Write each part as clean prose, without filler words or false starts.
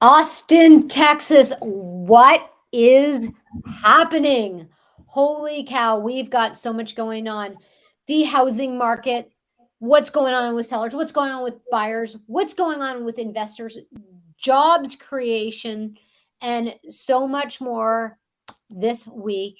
Austin, Texas, what is happening? Holy cow, we've got so much going on. The housing market, what's going on with sellers, what's going on with buyers, what's going on with investors, jobs creation, and so much more this week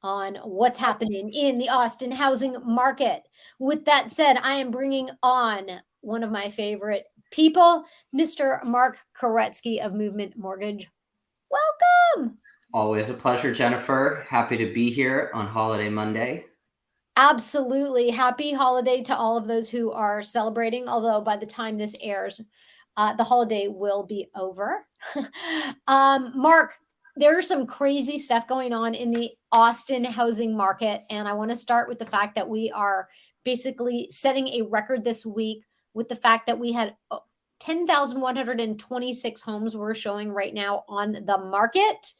on what's happening in the Austin housing market. With that said, I am bringing on one of my favorite people, Mr. Mark Koretsky of Movement Mortgage. Welcome. Always a pleasure, Jennifer. Happy to be here on Holiday Monday. Absolutely. Happy holiday to all of those who are celebrating, although by the time this airs, the holiday will be over. Mark, there's some crazy stuff going on in the Austin housing market. And I want to start with the fact that we are basically setting a record this week with the fact that we had 10,126 homes we're showing right now on the market.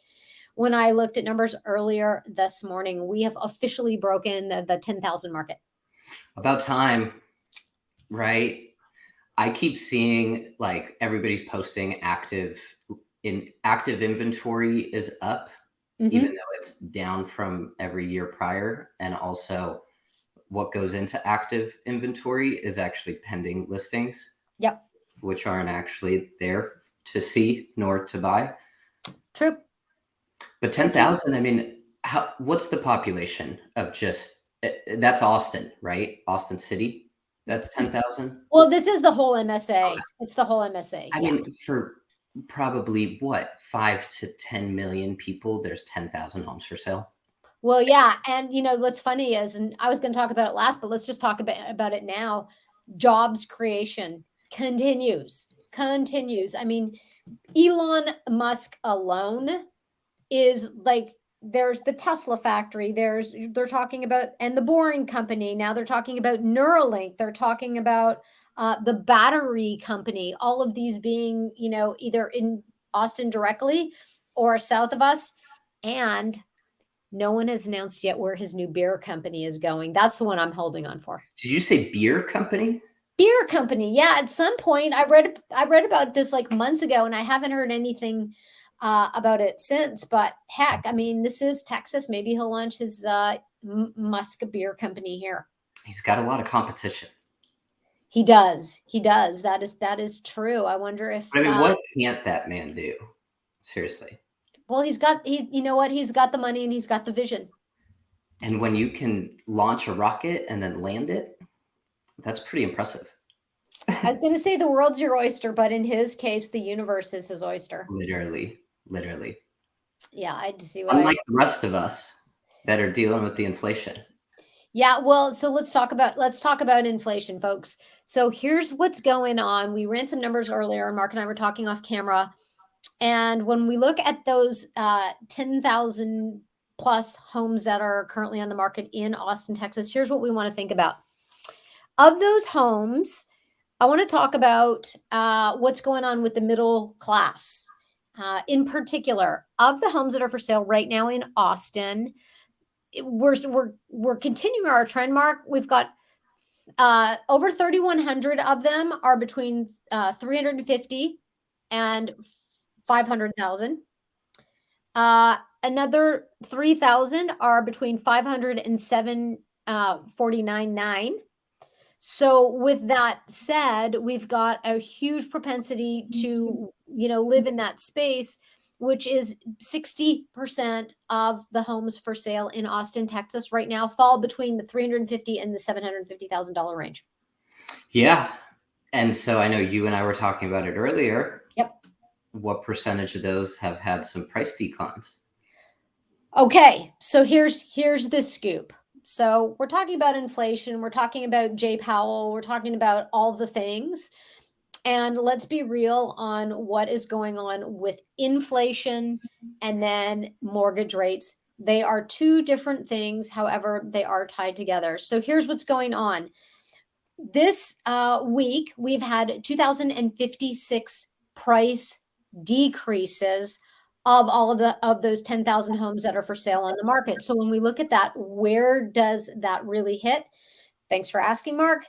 When I looked at numbers earlier this morning, we have officially broken the 10,000 market. About time, right? I keep seeing like everybody's posting active inventory is up, even though it's down from every year prior. And also what goes into active inventory is actually pending listings. Yep. Which aren't actually there to see nor to buy. True. But 10,000, I mean, what's the population of that's Austin, right? Austin City. That's 10,000. Well, this is the whole MSA. It's the whole MSA. I mean, for probably what, 5 to 10 million people, there's 10,000 homes for sale. Well, yeah. And you know, what's funny is, and I was going to talk about it last, but let's just talk about it now. Jobs creation continues. I mean, Elon Musk alone is like, there's the Tesla factory, they're talking about, and the Boring Company. Now they're talking about Neuralink. They're talking about the battery company, all of these being, you know, either in Austin directly or south of us. And no one has announced yet where his new beer company is going. That's the one I'm holding on for. Did you say beer company? Beer company. Yeah. At some point I read about this like months ago, and I haven't heard anything about it since. But heck, I mean, this is Texas. Maybe he'll launch his Musk beer company here. He's got a lot of competition. He does. That is true. I wonder if. I mean, what can't that man do? Seriously. Well, you know what? He's got the money and he's got the vision. And when you can launch a rocket and then land it, that's pretty impressive. I was going to say the world's your oyster, but in his case, the universe is his oyster. Literally. Yeah, I see. Unlike the rest of us that are dealing with the inflation. Yeah, well, so let's talk about inflation, folks. So here's what's going on. We ran some numbers earlier, and Mark and I were talking off camera. And when we look at those 10,000 plus homes that are currently on the market in Austin, Texas, here's what we want to think about. Of those homes, I want to talk about what's going on with the middle class. In particular, of the homes that are for sale right now in Austin, we're continuing our trend, Mark. We've got over 3,100 of them are between 350 and 500,000. Another 3,000 are between 500 and 749.9. So with that said, we've got a huge propensity to, you know, live in that space, which is 60% of the homes for sale in Austin, Texas right now fall between the $350,000 and the $750,000 range. Yeah. And so I know you and I were talking about it earlier. Yep. What percentage of those have had some price declines? Okay. So here's the scoop. So we're talking about inflation. We're talking about Jay Powell. We're talking about all the things. And let's be real on what is going on with inflation and then mortgage rates. They are two different things. However, they are tied together. So here's what's going on. This week, we've had 2,056 price decreases of all of those 10,000 homes that are for sale on the market. So when we look at that, where does that really hit? Thanks for asking, Mark.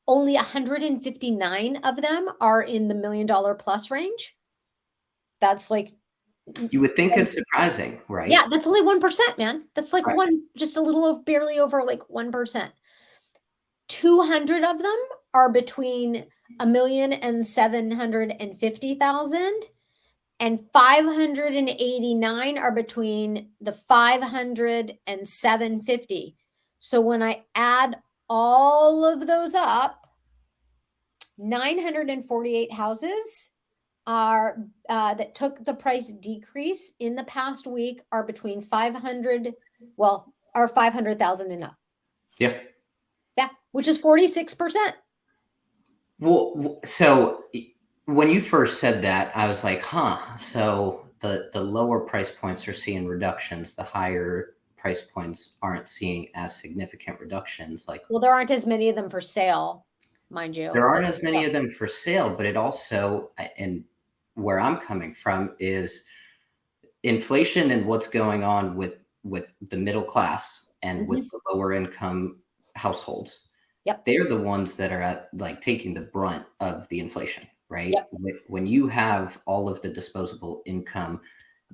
Only 159 of them are in the $1 million plus range. That's like, You would think it's surprising, right? yeah, that's only 1%, man. That's like Right. just a little of barely over like 1%. 200 of them are between 1,750,000 and 589 are between the 500 and 750. So when I add all of those up, 948 houses are that took the price decrease in the past week are between 500, well, are 500,000 and up. Yeah. Yeah, which is 46%. Well, so when you first said that, I was like, huh. So the lower price points are seeing reductions, the higher price points aren't seeing as significant reductions. Like, Well, there aren't as many of them for sale, mind you. there aren't But as many still. of them for sale, but it also, and where I'm coming from is inflation and what's going on with the middle class and with Mhm. the lower income households. Yep. They're the ones that are at like taking the brunt of the inflation, right? Yep. When you have all of the disposable income,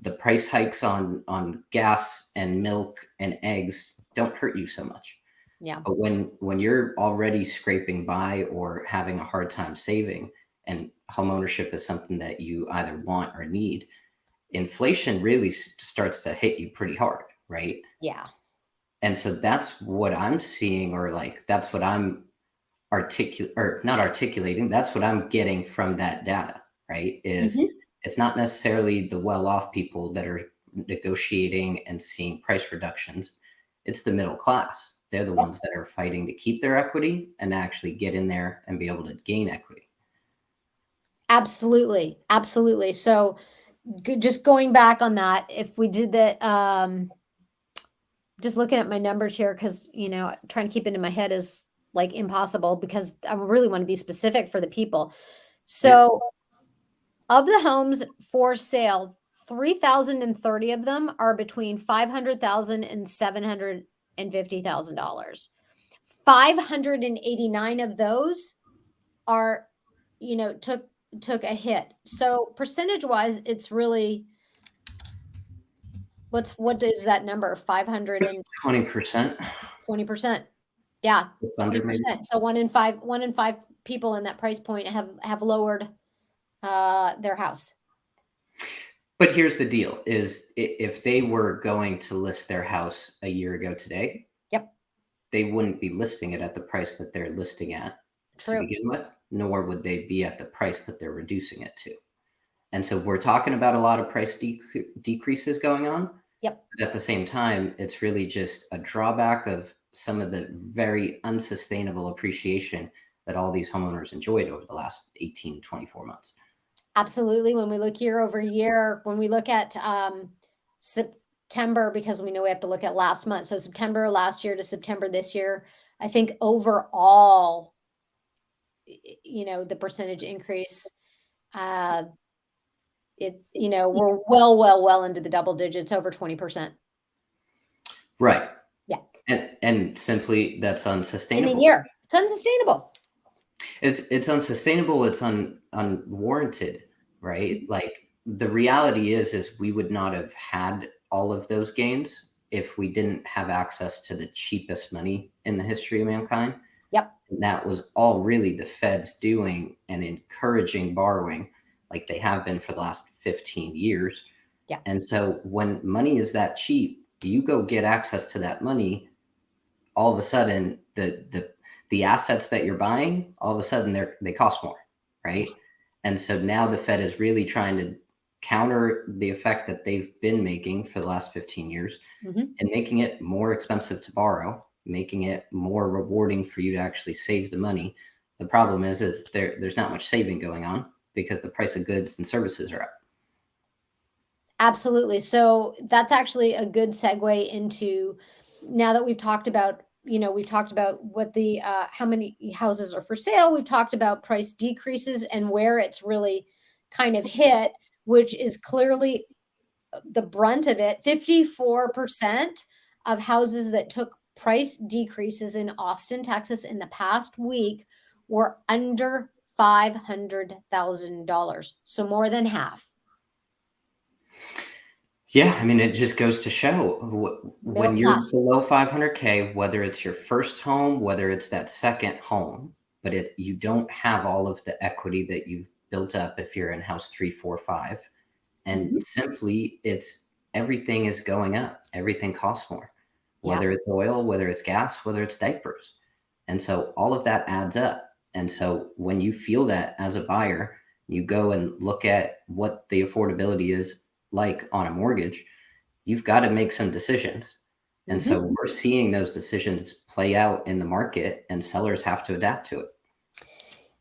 the price hikes on gas and milk and eggs don't hurt you so much. Yeah. But when you're already scraping by or having a hard time saving, and home ownership is something that you either want or need, inflation really starts to hit you pretty hard, right? Yeah. And so that's what I'm seeing, or like that's what I'm or not articulating. That's what I'm getting from that data, right? Is Mhm. it's not necessarily the well-off people that are negotiating and seeing price reductions. It's the middle class. They're the Yep. ones that are fighting to keep their equity and actually get in there and be able to gain equity. Absolutely. Absolutely. So just going back on that, if we did that, just looking at my numbers here, because trying to keep it in my head is like impossible because I really want to be specific for the people. Yeah. So of the homes for sale, 3,030 of them are between 500,000 and $750,000. 589 of those are, took a hit. So percentage wise, it's really, what is that number? 520%. 20%, Yeah, under maybe. 20%. So one in five people in that price point have lowered their house. But here's the deal: is if they were going to list their house a year ago today, Yep, they wouldn't be listing it at the price that they're listing at to true. begin with, nor would they be at the price that they're reducing it to. And so we're talking about a lot of price decreases going on. Yep. But at the same time, it's really just a drawback of some of the very unsustainable appreciation that all these homeowners enjoyed over the last 18, 24 months. Absolutely. When we look year over year, when we look at September, because we know we have to look at last month. So September last year to September this year, I think overall, the percentage increase, uh, we're well into the double digits, over 20%. Right. Yeah. And simply that's In a unsustainable. year. It's unsustainable. It's unsustainable. It's unwarranted, right? Mhm. Like the reality is we would not have had all of those gains if we didn't have access to the cheapest money in the history of mankind. Yep. And that was all really the Feds doing and encouraging borrowing, like they have been for the last 15 years. Yeah. And so when money is that cheap, you go get access to that money, all of a sudden the assets that you're buying, all of a sudden they cost more, right? And so now the Fed is really trying to counter the effect that they've been making for the last 15 years Mhm. and making it more expensive to borrow, making it more rewarding for you to actually save the money. The problem is there's not much saving going on because the price of goods and services are up. Absolutely. So that's actually a good segue into, now that we've talked about, what the how many houses are for sale. We've talked about price decreases and where it's really kind of hit, which is clearly the brunt of it. 54% of houses that took price decreases in Austin, Texas in the past week were under $500,000. So more than half. Yeah, I mean, it just goes to show Middle when you're class. below 500K, whether it's your first home, whether it's that second home, but you don't have all of the equity that you've built up if you're in house 3, 4, 5, and Mhm. simply it's everything is going up. Everything costs more, Yeah. whether it's oil, whether it's gas, whether it's diapers, and so all of that adds up. And so when you feel that as a buyer, you go and look at what the affordability is like on a mortgage, you've got to make some decisions. And Mhm. so we're seeing those decisions play out in the market, and sellers have to adapt to it.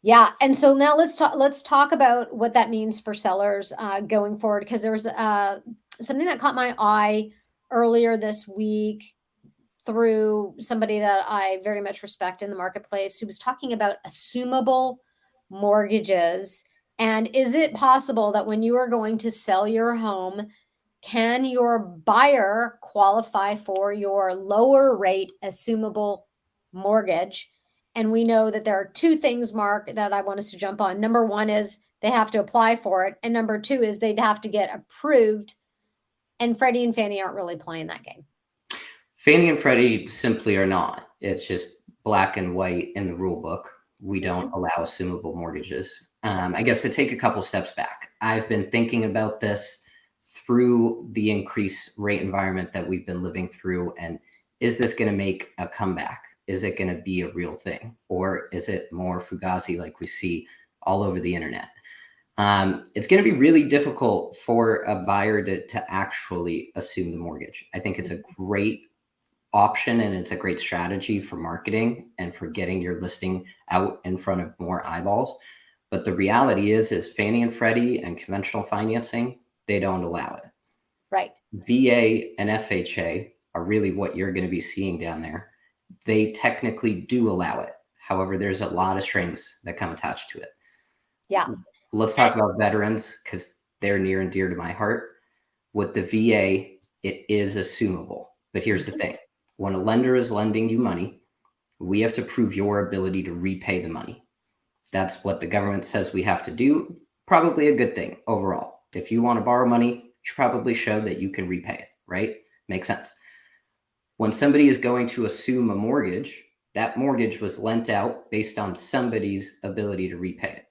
Yeah, and so now let's talk about what that means for sellers going forward, because there was something that caught my eye earlier this week through somebody that I very much respect in the marketplace, who was talking about assumable mortgages. And is it possible that when you are going to sell your home, can your buyer qualify for your lower rate assumable mortgage? And we know that there are two things, Mark, that I want us to jump on. Number one is they have to apply for it. And number two is they'd have to get approved. And Freddie and Fannie aren't really playing that game. Fannie and Freddie simply are not. It's just black and white in the rule book. We don't Mhm. allow assumable mortgages. Okay. I guess to take a couple steps back, I've been thinking about this through the increased rate environment that we've been living through. And is this going to make a comeback? Is it going to be a real thing? Or is it more fugazi like we see all over the internet? It's going to be really difficult for a buyer to actually assume the mortgage. I think it's a great option and it's a great strategy for marketing and for getting your listing out in front of more eyeballs. But the reality is Fannie and Freddie and conventional financing, they don't allow it. Right. VA and FHA are really what you're going to be seeing down there. They technically do allow it. However, there's a lot of strings that come attached to it. Yeah. Let's talk about veterans because they're near and dear to my heart. With the VA, it is assumable. But here's the Mhm. thing. When a lender is lending you money, we have to prove your ability to repay the money. That's what the government says we have to do. Probably a good thing overall. If you want to borrow money, you should probably show that you can repay it, right? Makes sense. When somebody is going to assume a mortgage, that mortgage was lent out based on somebody's ability to repay it.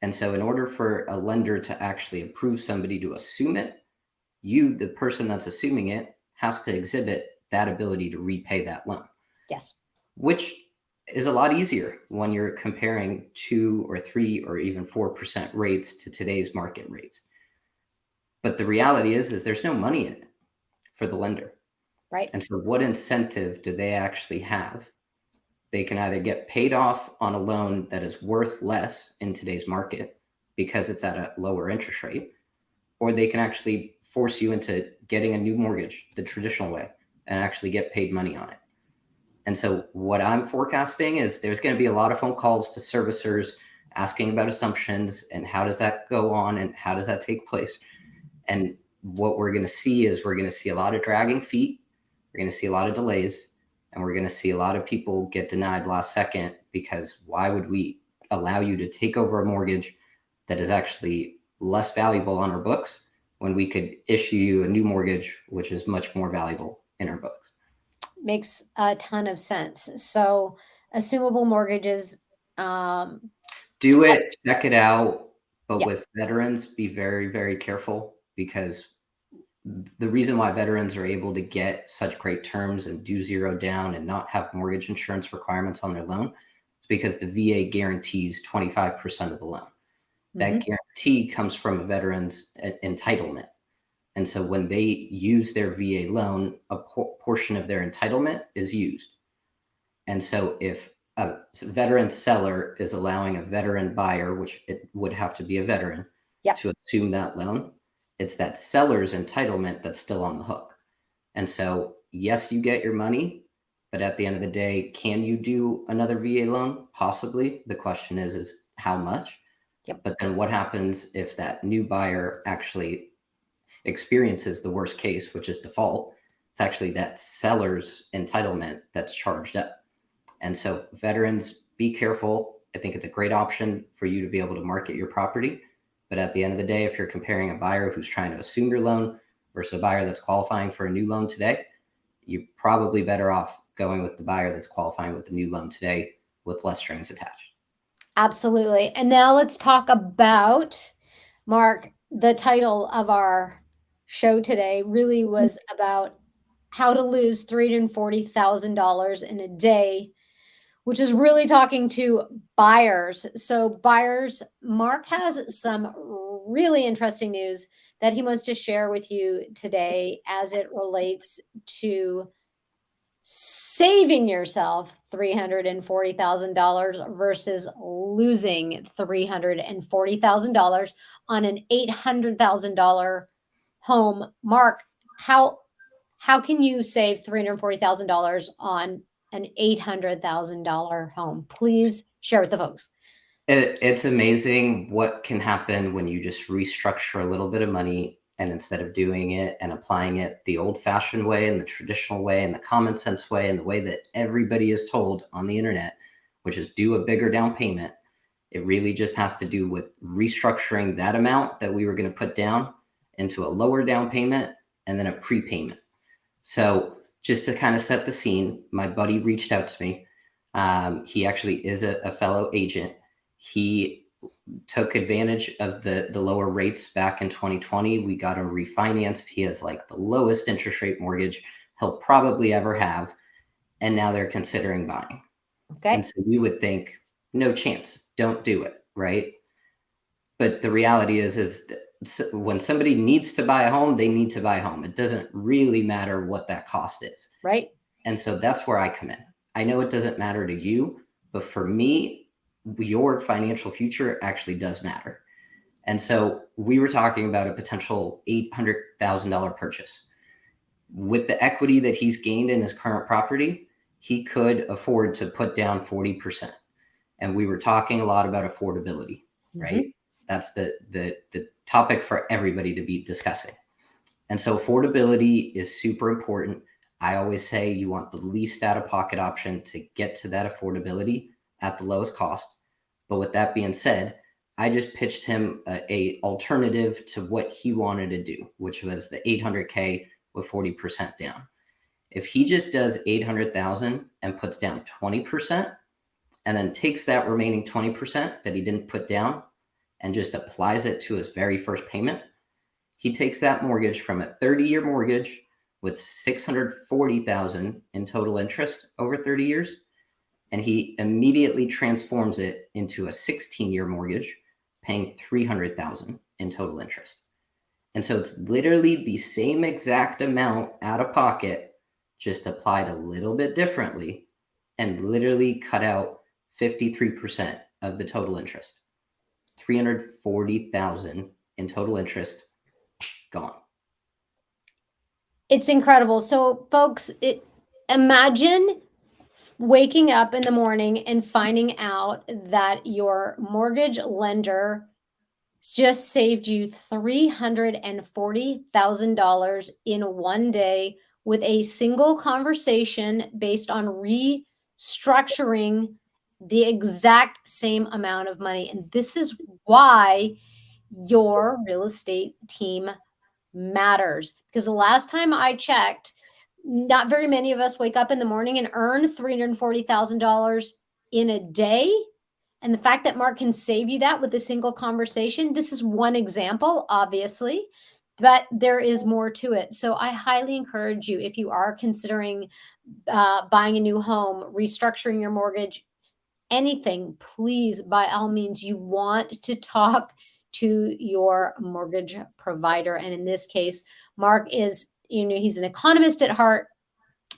And so, in order for a lender to actually approve somebody to assume it, you, the person that's assuming it, has to exhibit that ability to repay that loan, Yes. which is a lot easier when you're comparing 2 or 3 or even 4% rates to today's market rates. But the reality is there's no money in it for the lender. Right. And so what incentive do they actually have? They can either get paid off on a loan that is worth less in today's market because it's at a lower interest rate, or they can actually force you into getting a new mortgage the traditional way and actually get paid money on it. And so what I'm forecasting is there's going to be a lot of phone calls to servicers asking about assumptions and how does that go on and how does that take place. And what we're going to see is we're going to see a lot of dragging feet. We're going to see a lot of delays and we're going to see a lot of people get denied last second because why would we allow you to take over a mortgage that is actually less valuable on our books when we could issue you a new mortgage, which is much more valuable in our books? Makes a ton of sense. So, assumable mortgages, um, Do it, check it out. But yeah, with veterans, be very, very careful because the reason why veterans are able to get such great terms and do zero down and not have mortgage insurance requirements on their loan is because the VA guarantees 25% of the loan. That mhm, guarantee comes from a veteran's entitlement. And so when they use their VA loan, a portion of their entitlement is used. And so if a veteran seller is allowing a veteran buyer, which it would have to be a veteran, yep, to assume that loan, it's that seller's entitlement that's still on the hook. And so, yes, you get your money, but at the end of the day, can you do another VA loan? Possibly. The question is how much? yep, But then what happens if that new buyer actually experiences the worst case, which is default? It's actually that seller's entitlement that's charged up. And so, veterans, be careful. I think it's a great option for you to be able to market your property. But at the end of the day, if you're comparing a buyer who's trying to assume your loan versus a buyer that's qualifying for a new loan today, you're probably better off going with the buyer that's qualifying with the new loan today with less strings attached. Absolutely. And now let's talk about, Mark, the title of our show today really was about how to lose $340,000 in a day, which is really talking to buyers. So, buyers, Mark has some really interesting news that he wants to share with you today as it relates to saving yourself $340,000 versus losing $340,000 on an $800,000 home. Mark, how can you save $340,000 on an $800,000 home? Please share with the folks. It's amazing what can happen when you just restructure a little bit of money, and instead of doing it and applying it the old-fashioned way and the traditional way and the common sense way and the way that everybody is told on the internet, which is do a bigger down payment, it really just has to do with restructuring that amount that we were going to put down into a lower down payment and then a prepayment. So just to kind of set the scene, my buddy reached out to me. He actually is a fellow agent. He took advantage of the lower rates back in 2020. We got him refinanced. He has like the lowest interest rate mortgage he'll probably ever have. And now they're considering buying. Okay. And so you would think, no chance, don't do it, right? But the reality is when somebody needs to buy a home, they need to buy a home. It doesn't really matter what that cost is. Right. And so that's where I come in. I know it doesn't matter to you, but for me, your financial future actually does matter. And so we were talking about a potential $800,000 purchase. With the equity that he's gained in his current property, he could afford to put down 40%. And we were talking a lot about affordability, right? That's the topic for everybody to be discussing. And so affordability is super important. I always say you want the least out-of-pocket option to get to that affordability at the lowest cost. But with that being said, I just pitched him a alternative to what he wanted to do, which was the $800K with 40% down. If he just does $800,000 and puts down 20%, and then takes that remaining 20% that he didn't put down and just applies it to his very first payment, he takes that mortgage from a 30-year mortgage with $640,000 in total interest over 30 years, and he immediately transforms it into a 16-year mortgage paying $300,000 in total interest. And so it's literally the same exact amount out of pocket, just applied a little bit differently, and literally cut out 53% of the total interest. $340,000 in total interest gone. It's incredible. So, folks, imagine waking up in the morning and finding out that your mortgage lender just saved you $340,000 in one day with a single conversation based on restructuring the exact same amount of money. And this is why your real estate team matters. Because the last time I checked, not very many of us wake up in the morning and earn $340,000 in a day. And the fact that Mark can save you that with a single conversation, this is one example, obviously, but there is more to it. So I highly encourage you, if you are considering buying a new home, restructuring your mortgage, anything, please, by all means, you want to talk to your mortgage provider. And in this case, Mark is, he's an economist at heart,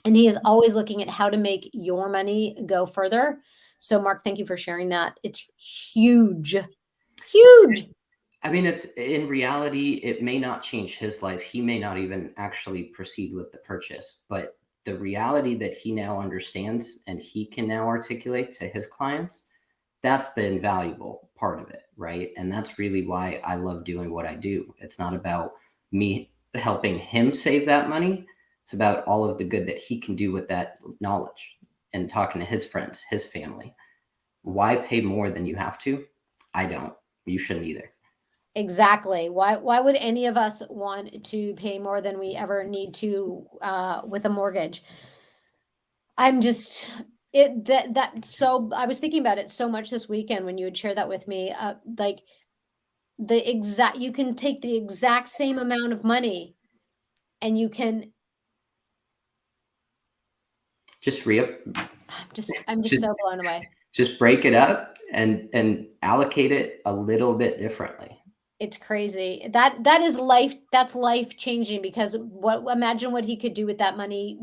and he is always looking at how to make your money go further. So, Mark, thank you for sharing that. It's huge, huge. I mean, it's in reality, it may not change his life. He may not even actually proceed with the purchase, but the reality that he now understands and he can now articulate to his clients, that's the invaluable part of it, right? And that's really why I love doing what I do. It's not about me helping him save that money. It's about all of the good that he can do with that knowledge and talking to his friends, his family. Why pay more than you have to? I don't. You shouldn't either. Exactly. Why would any of us want to pay more than we ever need to with a mortgage? I'm just it that so I was thinking about it so much this weekend when you had shared that with me. Like you can take the exact same amount of money and you can Just re I'm just just so blown away. just break it up and allocate it a little bit differently. It's crazy. That is life. That's life changing because what imagine what he could do with that money,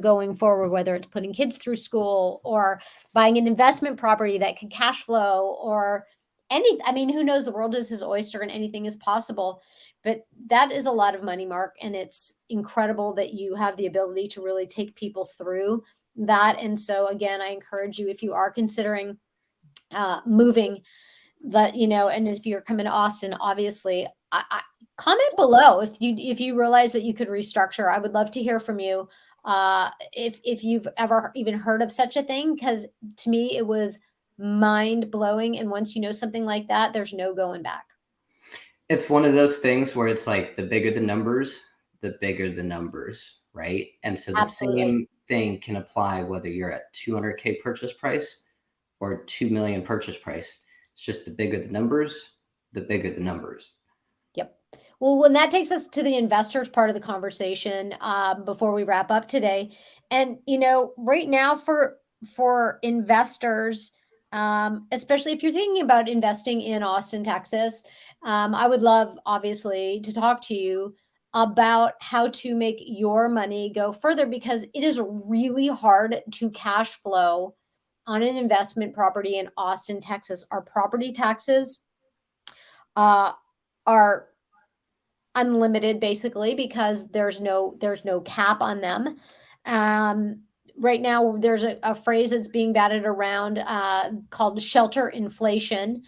going forward, whether it's putting kids through school or buying an investment property that could cash flow or I mean, who knows? The world is his oyster and anything is possible. But that is a lot of money, Mark, and it's incredible that you have the ability to really take people through that. And so again, I encourage you if you are considering moving and if you're coming to Austin, obviously, I comment below if you realize that you could restructure. I would love to hear from you. If you've ever even heard of such a thing, because to me it was mind blowing. And once you know something like that, there's no going back. It's one of those things where it's like the bigger the numbers, the bigger the numbers, right? And so the Absolutely. same thing can apply whether you're at 200K purchase price or 2 million purchase price. It's just the bigger the numbers, the bigger the numbers. Yep. Well, when that takes us to the investors part of the conversation, before we wrap up today, and right now for investors, especially if you're thinking about investing in Austin, Texas, I would love, obviously, to talk to you about how to make your money go further because it is really hard to cash flow on an investment property in Austin, Texas. Our property taxes uh, are unlimited basically because there's no cap on them. Um, right now there's a phrase that's being batted around called shelter inflation.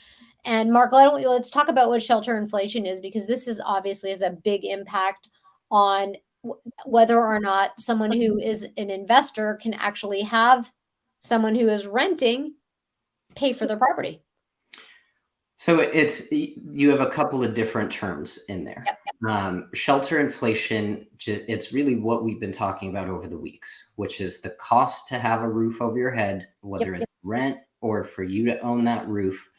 And Mark, let's talk about what shelter inflation is because this is obviously has a big impact on whether or not someone who is an investor can actually have someone who is renting pay for their property. So you have a couple of different terms in there. Yep. Shelter inflation, it's really what we've been talking about over the weeks, which is the cost to have a roof over your head, whether Yep. it's rent or for you to own that roof,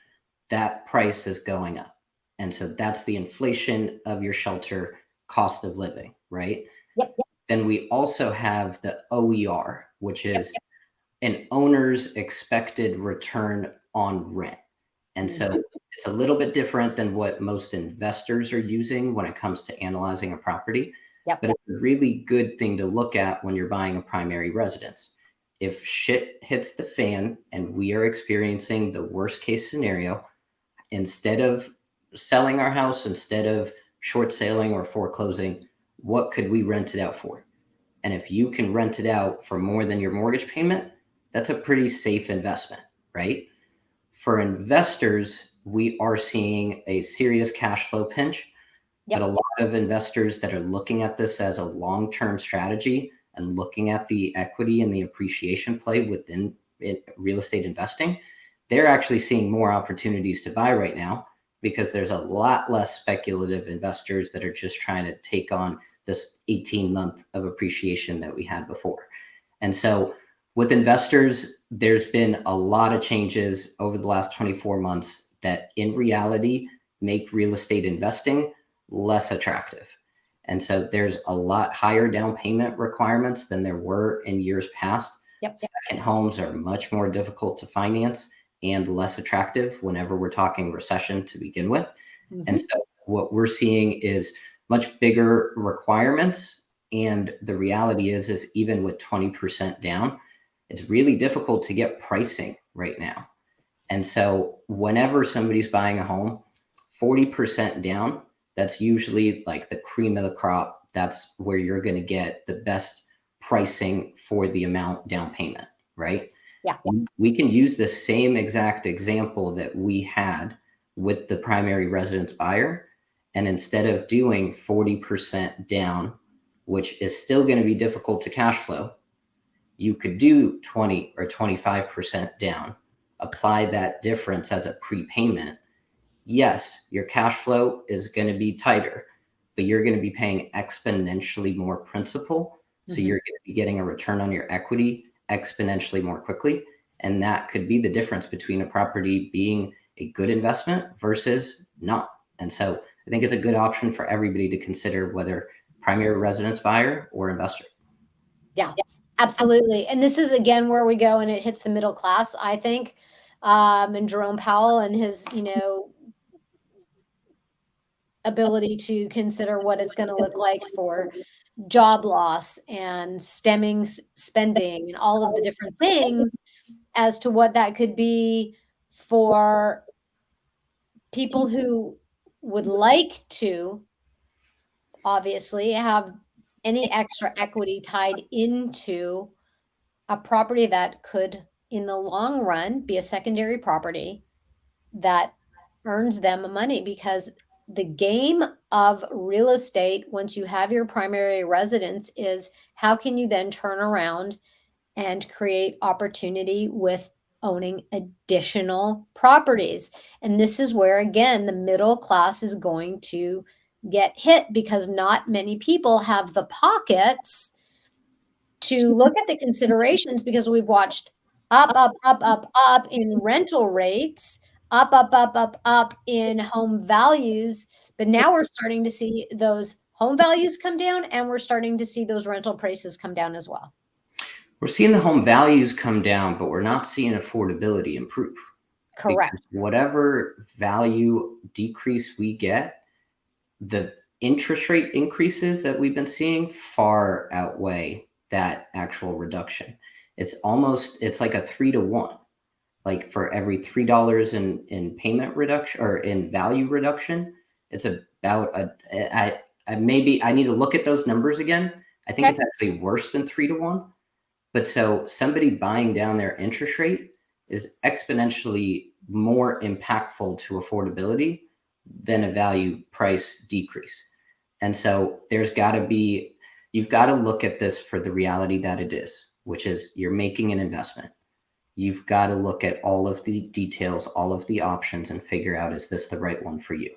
that price is going up. And so that's the inflation of your shelter cost of living, right? Yep. Then we also have the OER, which Yep. is an owner's expected return on rent. And Yep. so it's a little bit different than what most investors are using when it comes to analyzing a property. Yep. But it's a really good thing to look at when you're buying a primary residence. If shit hits the fan and we are experiencing the worst case scenario, instead of selling our house, instead of short selling or foreclosing, what could we rent it out for? And if you can rent it out for more than your mortgage payment, that's a pretty safe investment, right? For investors, we are seeing a serious cash flow pinch, but a Yep. lot of investors that are looking at this as a long-term strategy and looking at the equity and the appreciation play within real estate investing, they're actually seeing more opportunities to buy right now because there's a lot less speculative investors that are just trying to take on this 18-month of appreciation that we had before. And so with investors, there's been a lot of changes over the last 24 months that in reality make real estate investing less attractive. And so there's a lot higher down payment requirements than there were in years past. Yep. Second homes are much more difficult to finance and less attractive whenever we're talking recession to begin with. Mhm. And so what we're seeing is much bigger requirements. And the reality is even with 20% down, it's really difficult to get pricing right now. And so whenever somebody's buying a home, 40% down, that's usually like the cream of the crop. That's where you're going to get the best pricing for the amount down payment, right? Yeah. We can use the same exact example that we had with the primary residence buyer. And instead of doing 40% down, which is still going to be difficult to cash flow, you could do 20 or 25% down, apply that difference as a prepayment, yes, your cash flow is going to be tighter, but you're going to be paying exponentially more principal. So you're going to be getting a return on your equity exponentially more quickly. And that could be the difference between a property being a good investment versus not. And so I think it's a good option for everybody to consider, whether primary residence buyer or investor. Yeah, absolutely. And this is again where we go and it hits the middle class, I think. And Jerome Powell and his, ability to consider what it's going to look like for job loss and stemming spending and all of the different things as to what that could be for people who would like to obviously have any extra equity tied into a property that could, in the long run, be a secondary property that earns them money. Because the game of real estate, once you have your primary residence, is how can you then turn around and create opportunity with owning additional properties. And this is where, again, the middle class is going to get hit because not many people have the pockets to look at the considerations, because we've watched up in rental rates, up in home values. But now we're starting to see those home values come down and we're starting to see those rental prices come down as well. We're seeing the home values come down, but we're not seeing affordability improve. Correct. Because whatever value decrease we get, the interest rate increases that we've been seeing far outweigh that actual reduction. It's like a 3-to-1. Like for every $3 in payment reduction or in value reduction, it's about I maybe I need to look at those numbers again. I think it's actually worse than 3-to-1. But so somebody buying down their interest rate is exponentially more impactful to affordability than a value price decrease. And so you've got to look at this for the reality that it is, which is you're making an investment. You've got to look at all of the details, all of the options, and figure out, is this the right one for you?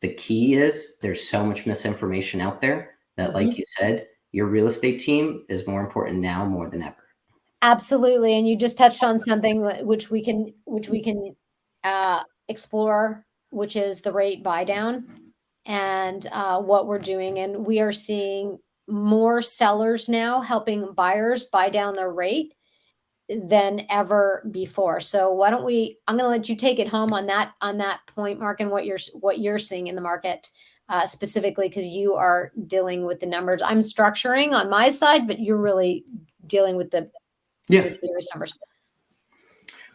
The key is there's so much misinformation out there that, like you said, your real estate team is more important now more than ever. Absolutely. And you just touched on something which we can explore, which is the rate buy down and what we're doing. And we are seeing more sellers now helping buyers buy down their rate than ever before. So why don't I'm going to let you take it home on that point, Mark, and what you're seeing in the market specifically, because you are dealing with the numbers. I'm structuring on my side, but you're really dealing with the serious numbers.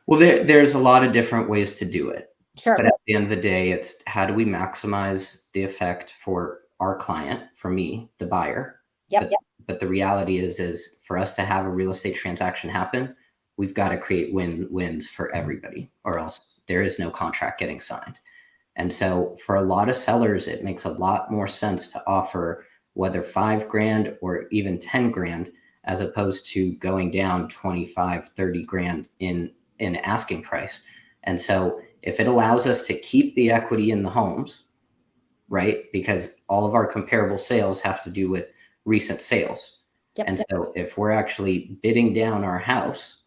Well, there's a lot of different ways to do it. Sure. But at the end of the day, it's how do we maximize the effect for our client, for me, the buyer. But the reality is for us to have a real estate transaction happen, we've got to create wins for everybody, or else there is no contract getting signed. And so for a lot of sellers, it makes a lot more sense to offer whether $5,000 or even $10,000, as opposed to going down 25, 30 grand in asking price. And so if it allows us to keep the equity in the homes, right? Because all of our comparable sales have to do with recent sales. And so if we're actually bidding down our house,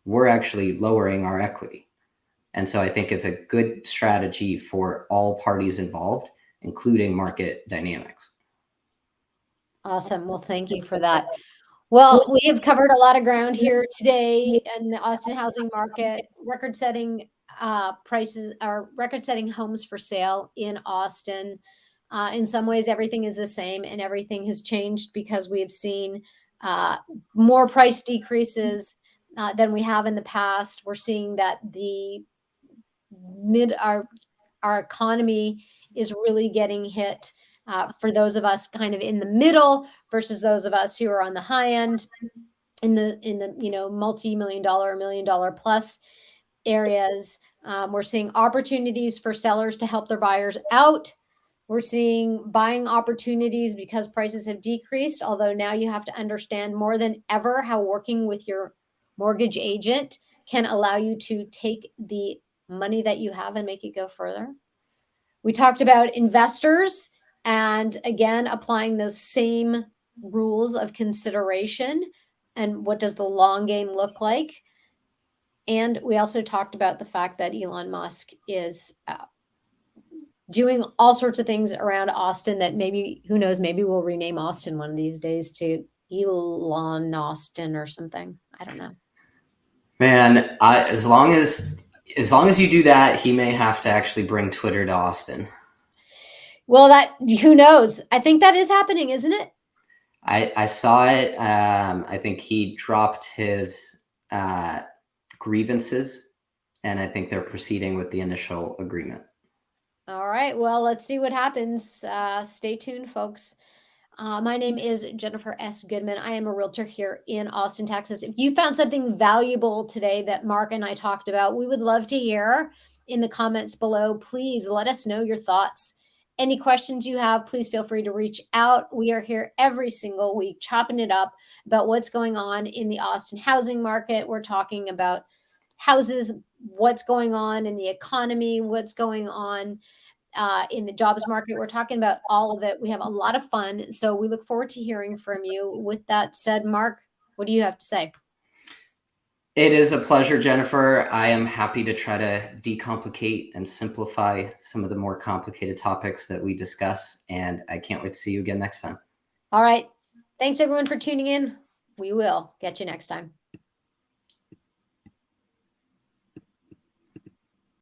we're actually lowering our equity. And so I think it's a good strategy for all parties involved, including market dynamics. Awesome. Well, thank you for that. Well, we have covered a lot of ground here today in the Austin housing market, record-setting prices, or record-setting homes for sale in Austin. In some ways, everything is the same and everything has changed because we have seen more price decreases than we have in the past. We're seeing that our economy is really getting hit for those of us kind of in the middle versus those of us who are on the high end in the multi-million dollar, $1 million plus areas. We're seeing opportunities for sellers to help their buyers out. We're seeing buying opportunities because prices have decreased, although now you have to understand more than ever how working with your mortgage agent can allow you to take the money that you have and make it go further. We talked about investors and again, applying those same rules of consideration and what does the long game look like. And we also talked about the fact that Elon Musk is doing all sorts of things around Austin that maybe, who knows, maybe we'll rename Austin one of these days to Elon Austin or something. I don't know. Man, as long as you do that, he may have to actually bring Twitter to Austin. Well, that, who knows? I think that is happening, isn't it? I saw it. I think he dropped his grievances, and I think they're proceeding with the initial agreement. All right. Well, let's see what happens. Stay tuned, folks. My name is Jennifer S. Goodman. I am a realtor here in Austin, Texas. If you found something valuable today that Mark and I talked about, we would love to hear in the comments below. Please let us know your thoughts. Any questions you have, please feel free to reach out. We are here every single week chopping it up about what's going on in the Austin housing market. We're talking about houses, what's going on in the economy, what's going on in the jobs market. We're talking about all of it. We have a lot of fun. So we look forward to hearing from you. With that said, Mark, what do you have to say? It is a pleasure, Jennifer. I am happy to try to decomplicate and simplify some of the more complicated topics that we discuss. And I can't wait to see you again next time. All right. Thanks everyone for tuning in. We will get you next time.